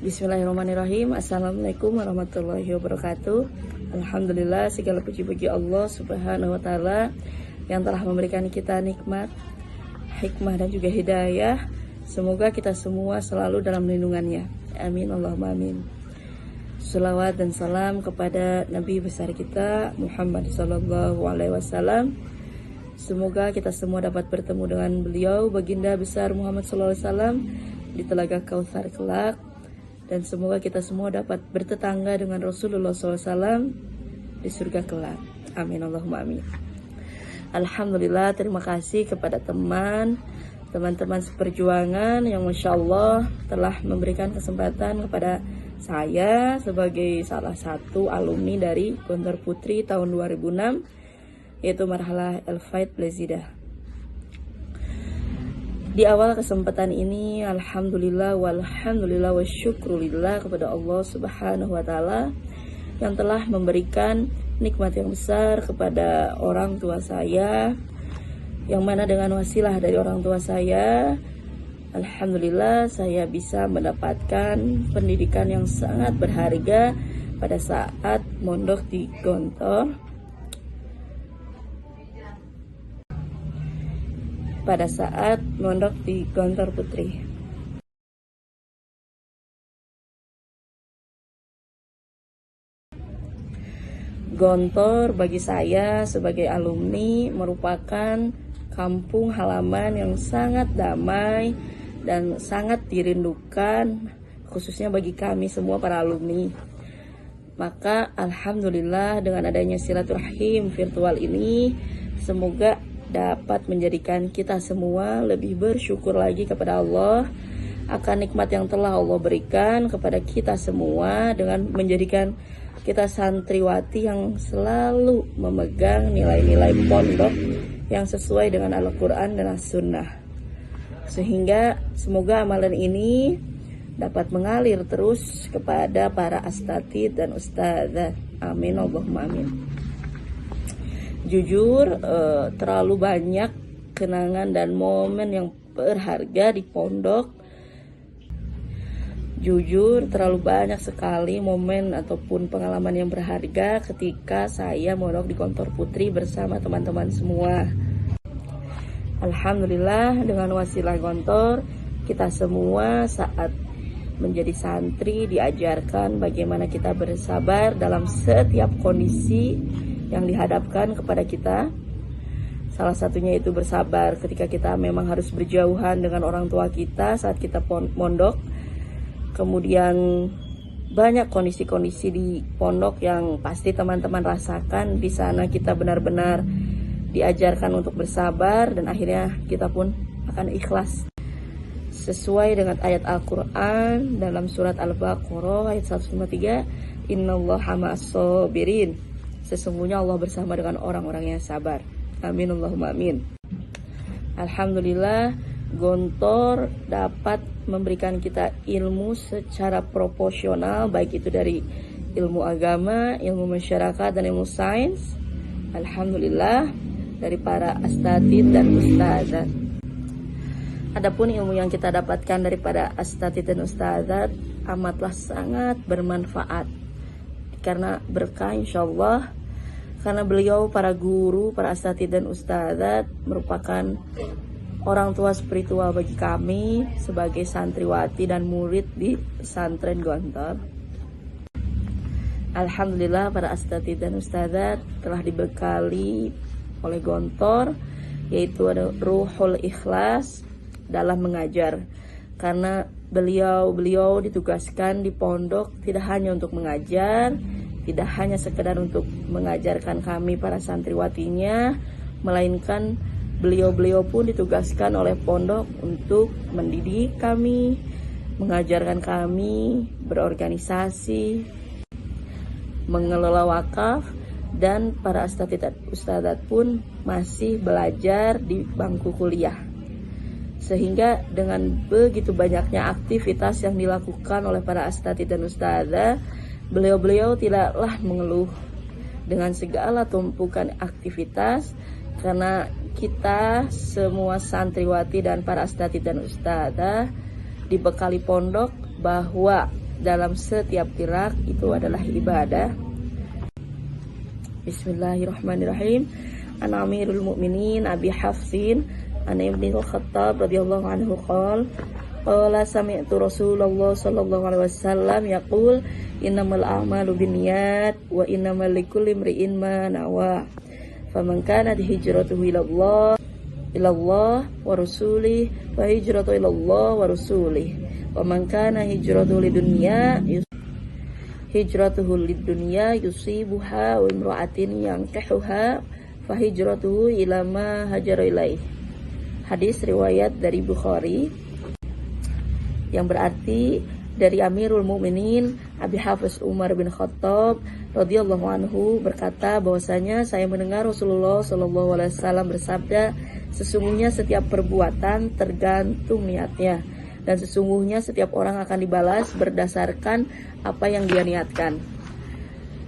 Bismillahirrahmanirrahim. Assalamualaikum warahmatullahi wabarakatuh. Alhamdulillah, segala puji bagi Allah Subhanahu wa Ta'ala yang telah memberikan kita nikmat, hikmah dan juga hidayah. Semoga kita semua selalu dalam lindungannya. Amin Allahumma amin. Salawat dan salam kepada Nabi besar kita Muhammad sallallahu alaihi wasallam. Semoga kita semua dapat bertemu dengan beliau, baginda besar Muhammad sallallahu alaihi wasallam, di Telaga Kautsar kelak. Dan semoga kita semua dapat bertetangga dengan Rasulullah SAW di surga kelak. Amin Allahumma amin. Alhamdulillah, terima kasih kepada teman-teman seperjuangan yang Masya Allah telah memberikan kesempatan kepada saya sebagai salah satu alumni dari Gontor Putri tahun 2006, yaitu Marhalah El-Faid Blezidah. Di awal kesempatan ini, alhamdulillah walhamdulillah wa syukrulillah kepada Allah Subhanahu wa Ta'ala yang telah memberikan nikmat yang besar kepada orang tua saya, yang mana dengan wasilah dari orang tua saya, alhamdulillah saya bisa mendapatkan pendidikan yang sangat berharga pada saat mondok di Gontor. Pada saat mondok di Gontor Putri. Gontor bagi saya sebagai alumni merupakan kampung halaman yang sangat damai dan sangat dirindukan, khususnya bagi kami semua para alumni. Maka alhamdulillah dengan adanya silaturahim virtual ini, semoga dapat menjadikan kita semua lebih bersyukur lagi kepada Allah akan nikmat yang telah Allah berikan kepada kita semua dengan menjadikan kita santriwati yang selalu memegang nilai-nilai pondok yang sesuai dengan Al-Quran dan As-Sunnah, sehingga semoga amalan ini dapat mengalir terus kepada para asatidz dan ustadzah. Amin Allahumma amin. Jujur, terlalu banyak kenangan dan momen yang berharga di pondok. Jujur, terlalu banyak sekali momen ataupun pengalaman yang berharga ketika saya mondok di Gontor Putri bersama teman-teman semua. Alhamdulillah, dengan wasilah Gontor, kita semua saat menjadi santri diajarkan bagaimana kita bersabar dalam setiap kondisi yang dihadapkan kepada kita. Salah satunya itu bersabar ketika kita memang harus berjauhan dengan orang tua kita saat kita mondok. Kemudian banyak kondisi-kondisi di pondok yang pasti teman-teman rasakan. Di sana kita benar-benar diajarkan untuk bersabar dan akhirnya kita pun akan ikhlas. Sesuai dengan ayat Al-Quran dalam surat Al-Baqarah ayat 153, Innallaha ma'as-sabirin. Sesungguhnya Allah bersama dengan orang-orang yang sabar. Amin Allahumma amin. Alhamdulillah, Gontor dapat memberikan kita ilmu secara proporsional, baik itu dari ilmu agama, ilmu masyarakat, dan ilmu sains. Alhamdulillah, dari para asatidz dan ustadzat. Adapun ilmu yang kita dapatkan daripada asatidz dan ustadzat amatlah sangat bermanfaat, karena berkah insyaallah, karena beliau para guru, para asatidz dan ustadzat merupakan orang tua spiritual bagi kami sebagai santriwati dan murid di pesantren Gontor. Alhamdulillah, para asatidz dan ustadzat telah dibekali oleh Gontor, yaitu ada ruhul ikhlas dalam mengajar, karena beliau ditugaskan di pondok tidak hanya untuk mengajar, tidak hanya sekedar untuk mengajarkan kami para santriwatinya, melainkan beliau pun ditugaskan oleh pondok untuk mendidik kami, mengajarkan kami berorganisasi, mengelola wakaf, dan para asatidz dan ustadzat pun masih belajar di bangku kuliah. Sehingga dengan begitu banyaknya aktivitas yang dilakukan oleh para asatidz dan ustadzah, beliau tidaklah mengeluh dengan segala tumpukan aktivitas, karena kita semua santriwati dan para asatidz dan ustadzah dibekali pondok bahwa dalam setiap gerak itu adalah ibadah. Bismillahirrahmanirrahim. An Amirul Mukminin Abi Hafsin an Ibnu Khattab radhiyallahu anhu qala sami'tu Rasulullah sallallahu alaihi wasallam yaqul innamal a'malu binniyat wa innamal likulli imri'in ma nawa. Faman kanat hijratuhu ila Allah wa rasulih wa hijratuhu ila Allah wa rasulih. Wa man kana hijratuhu lidunya yusibuha wa imra'atin yankihuha fa hijratuhu ila ma hajara ilaih. Hadis riwayat dari Bukhari, yang berarti dari Amirul Mukminin Abi Hafiz Umar bin Khattab radhiyallahu anhu berkata bahwasanya saya mendengar Rasulullah sallallahu alaihi wasallam bersabda, sesungguhnya setiap perbuatan tergantung niatnya, dan sesungguhnya setiap orang akan dibalas berdasarkan apa yang dia niatkan.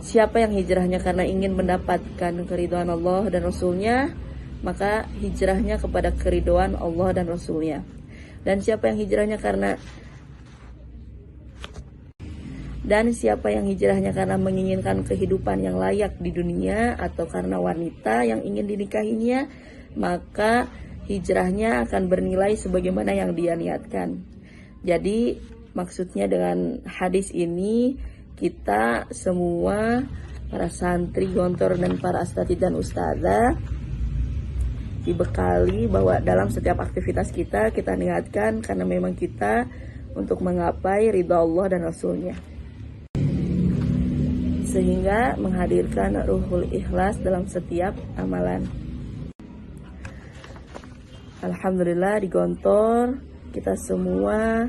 Siapa yang hijrahnya karena ingin mendapatkan keridhaan Allah dan Rasulnya, maka hijrahnya kepada keridhaan Allah dan Rasulnya. Dan siapa yang hijrahnya karena menginginkan kehidupan yang layak di dunia atau karena wanita yang ingin dinikahinya, maka hijrahnya akan bernilai sebagaimana yang dia niatkan. Jadi maksudnya dengan hadis ini, kita semua para santri, gontor, dan para asatidz dan ustazah dibekali bahwa dalam setiap aktivitas kita niatkan karena memang kita untuk menggapai ridha Allah dan Rasulnya, sehingga menghadirkan ruhul ikhlas dalam setiap amalan. Alhamdulillah, di Gontor kita semua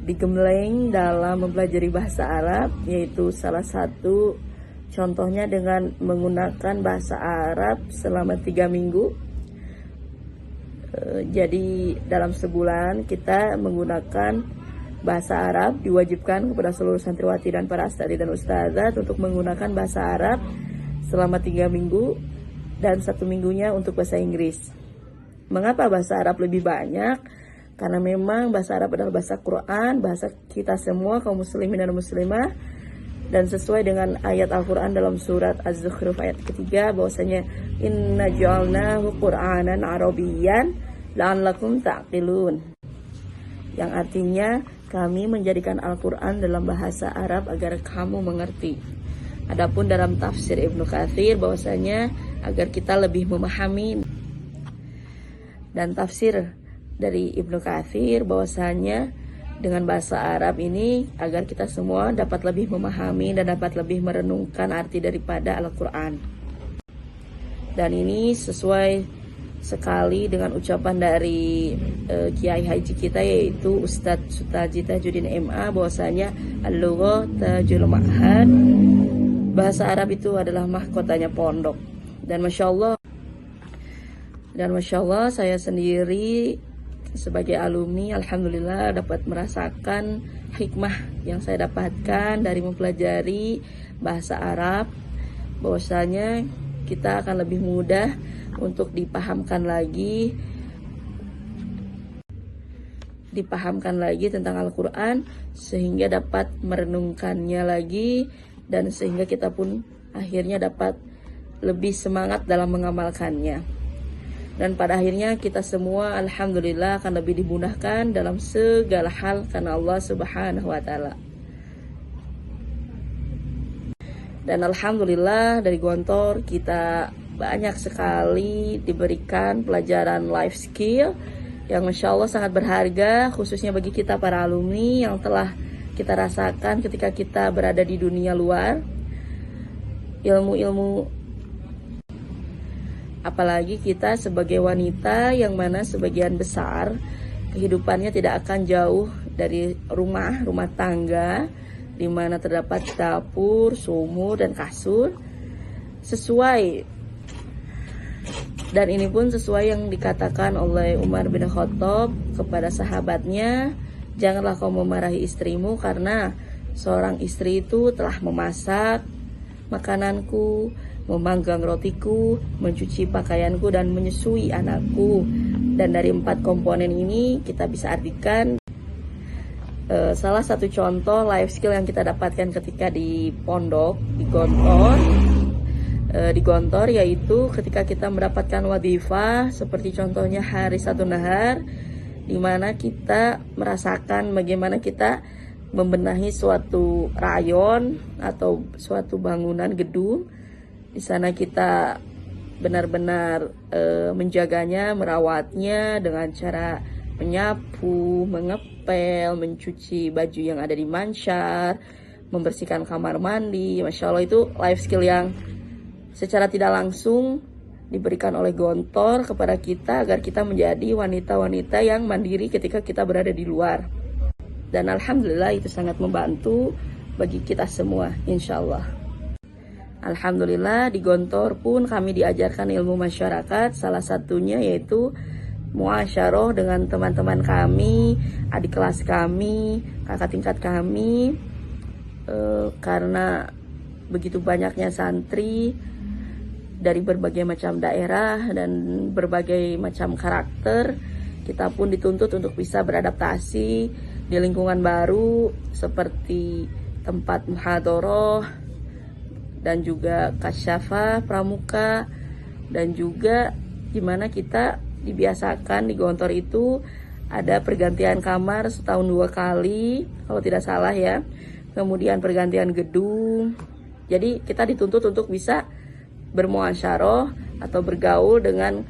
digembleng dalam mempelajari bahasa Arab, yaitu salah satu contohnya dengan menggunakan bahasa Arab selama 3 minggu. Jadi dalam sebulan kita menggunakan bahasa Arab, diwajibkan kepada seluruh santriwati dan para asatidz dan ustazat untuk menggunakan bahasa Arab selama 3 minggu dan 1 minggunya untuk bahasa Inggris. Mengapa bahasa Arab lebih banyak? Karena memang bahasa Arab adalah bahasa Quran, bahasa kita semua kaum muslimin dan muslimah, dan sesuai dengan ayat Al-Quran dalam surat Az-Zukhruf ayat ketiga bahwasanya inna ja'alnahu Qur'anan Arabiyyan la'allakum ta'qilun, yang artinya kami menjadikan Al-Quran dalam bahasa Arab agar kamu mengerti. Adapun dalam tafsir Ibnu Katsir bahwasanya agar kita lebih memahami, dan tafsir dari Ibnu Katsir bahwasanya dengan bahasa Arab ini agar kita semua dapat lebih memahami dan dapat lebih merenungkan arti daripada Al-Quran. Dan ini sesuai sekali dengan ucapan dari Kiai Haji kita, yaitu Ustadz Sutaji Tajuddin MA, bahwasanya al-lughah tajul ma'had, bahasa Arab itu adalah mahkotanya pondok. Dan Masya Allah saya sendiri sebagai alumni alhamdulillah dapat merasakan hikmah yang saya dapatkan dari mempelajari bahasa Arab, bahwasanya kita akan lebih mudah untuk dipahamkan lagi tentang Al-Quran, sehingga dapat merenungkannya lagi, dan sehingga kita pun akhirnya dapat lebih semangat dalam mengamalkannya. Dan pada akhirnya kita semua alhamdulillah akan lebih dimudahkan dalam segala hal karena Allah Subhanahu wa taala. Dan alhamdulillah dari Gontor kita banyak sekali diberikan pelajaran life skill yang Masya Allah sangat berharga, khususnya bagi kita para alumni yang telah kita rasakan ketika kita berada di dunia luar. Ilmu-ilmu, apalagi kita sebagai wanita yang mana sebagian besar kehidupannya tidak akan jauh dari rumah tangga, di mana terdapat dapur, sumur, dan kasur. Dan ini pun sesuai yang dikatakan oleh Umar bin Khattab kepada sahabatnya, janganlah kau memarahi istrimu karena seorang istri itu telah memasak makananku, memanggang rotiku, mencuci pakaianku, dan menyusui anakku. Dan dari 4 komponen ini kita bisa artikan salah satu contoh life skill yang kita dapatkan ketika di pondok, di Gontor, yaitu ketika kita mendapatkan wadifah seperti contohnya hari satu nahar, di mana kita merasakan bagaimana kita membenahi suatu rayon atau suatu bangunan gedung. Di sana kita benar-benar menjaganya, merawatnya dengan cara menyapu, mengepel, mencuci baju yang ada di mansyar, membersihkan kamar mandi. Masya Allah, itu life skill yang secara tidak langsung diberikan oleh Gontor kepada kita agar kita menjadi wanita-wanita yang mandiri ketika kita berada di luar. Dan alhamdulillah itu sangat membantu bagi kita semua, insya Allah. Alhamdulillah di Gontor pun kami diajarkan ilmu masyarakat, salah satunya yaitu muasyarah dengan teman-teman kami, adik kelas kami, kakak tingkat kami. Karena begitu banyaknya santri dari berbagai macam daerah dan berbagai macam karakter, kita pun dituntut untuk bisa beradaptasi di lingkungan baru seperti tempat muhadharah dan juga kasyafah pramuka, dan juga gimana kita dibiasakan di Gontor itu ada pergantian kamar setahun 2 kali kalau tidak salah ya, kemudian pergantian gedung. Jadi kita dituntut untuk bisa bermuasyarah atau bergaul dengan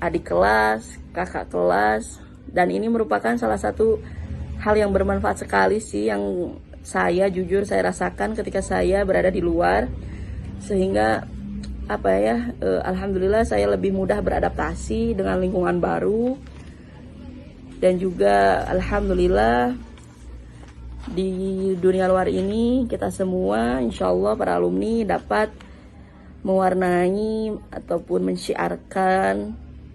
adik kelas, kakak kelas, dan ini merupakan salah satu hal yang bermanfaat sekali sih yang saya jujur saya rasakan ketika saya berada di luar, sehingga alhamdulillah saya lebih mudah beradaptasi dengan lingkungan baru. Dan juga alhamdulillah di dunia luar ini kita semua insya Allah para alumni dapat mewarnai ataupun mensyiarkan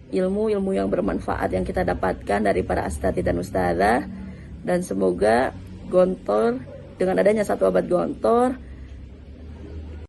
ilmu-ilmu yang bermanfaat yang kita dapatkan dari para astati dan ustadzah. Dan semoga Gontor dengan adanya 1 abad Gontor